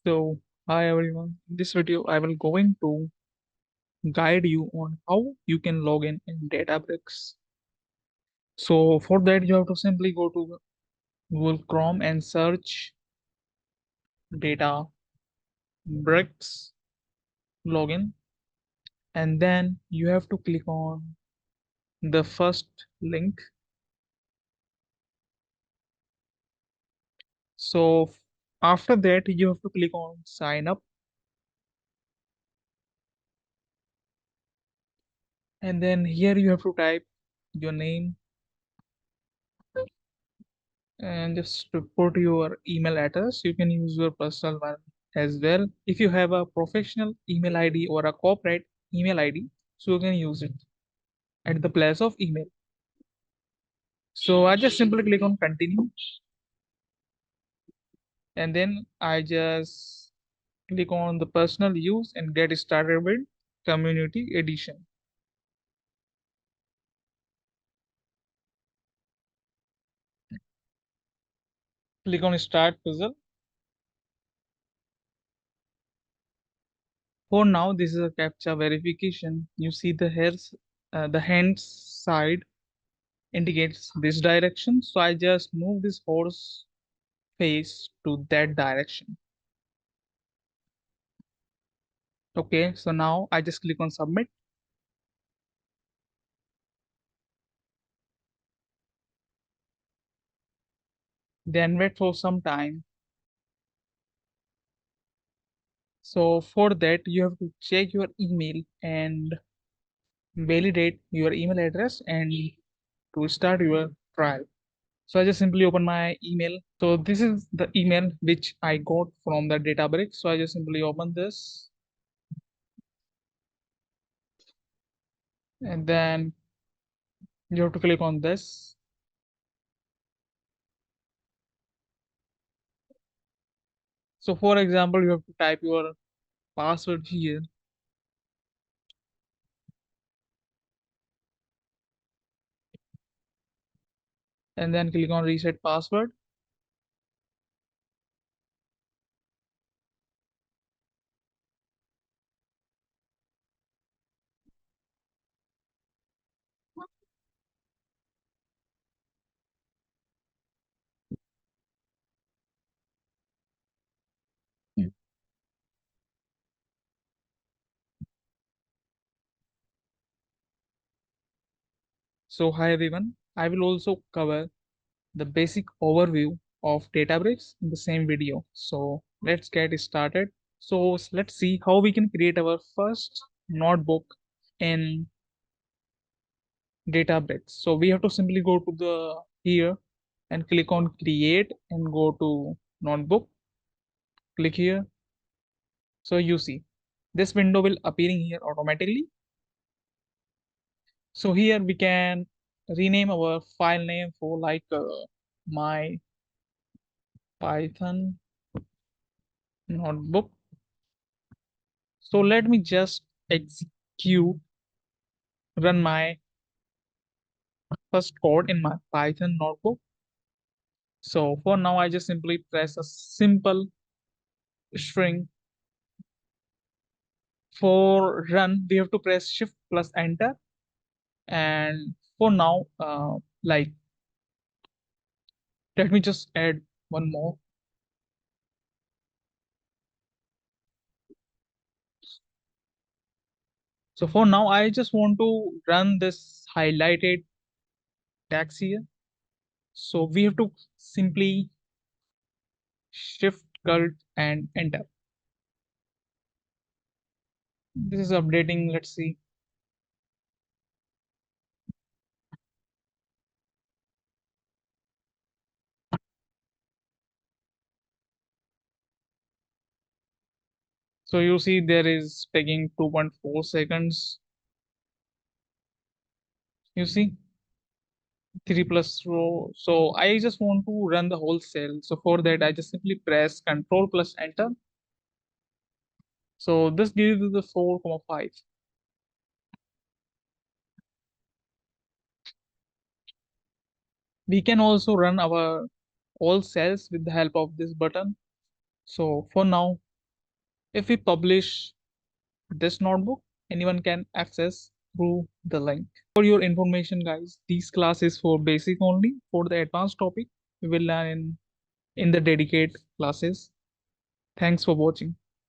So, hi everyone. In this video, I will going to guide you on how you can log in Databricks. So, for that, you have to simply go to Google Chrome and search Databricks login, and then you have to click on the first link. So, after that, you have to click on sign up, and then here you have to type your name and just to put your email address. You can use your personal one as well. If you have a professional email ID or a corporate email ID, so you can use it at the place of email. So I just simply click on continue, and then I just click on the personal use and get started with community edition. Click on start puzzle. For now, this is a captcha verification. You see the hands side indicates this direction. So I just move this horse face to that direction. Okay, so now I just click on submit. Then wait for some time. So for that, you have to check your email and validate your email address and to start your trial. So I just simply open my email. So this is the email which I got from the Databricks. So I just simply open this and then you have to click on this. So for example, you have to type your password here and then click on reset password. So hi everyone, I will also cover the basic overview of Databricks in the same video. So let's get started. So let's see how we can create our first notebook in Databricks. So we have to simply go to the here and click on create and go to notebook. Click here. So you see this window will appearing here automatically. So here we can rename our file name for like my Python notebook. So let me just execute, run my first code in my Python notebook. So for now, I just simply press a simple string. For run, we have to press shift plus enter. And for now, like, let me just add one more. So for now, I just want to run this highlighted text here. So we have to simply shift, alt, and enter. This is updating. Let's see. So you see there is taking 2.4 seconds. You see 3 plus row. So I just want to run the whole cell. So for that, I just simply press Control plus Enter. So this gives you the 4,5. We can also run our all cells with the help of this button. So for now, If we publish this notebook, anyone can access through the link. For your information, guys, these classes for basic only. For the advanced topic, we will learn in the dedicated classes. Thanks for watching.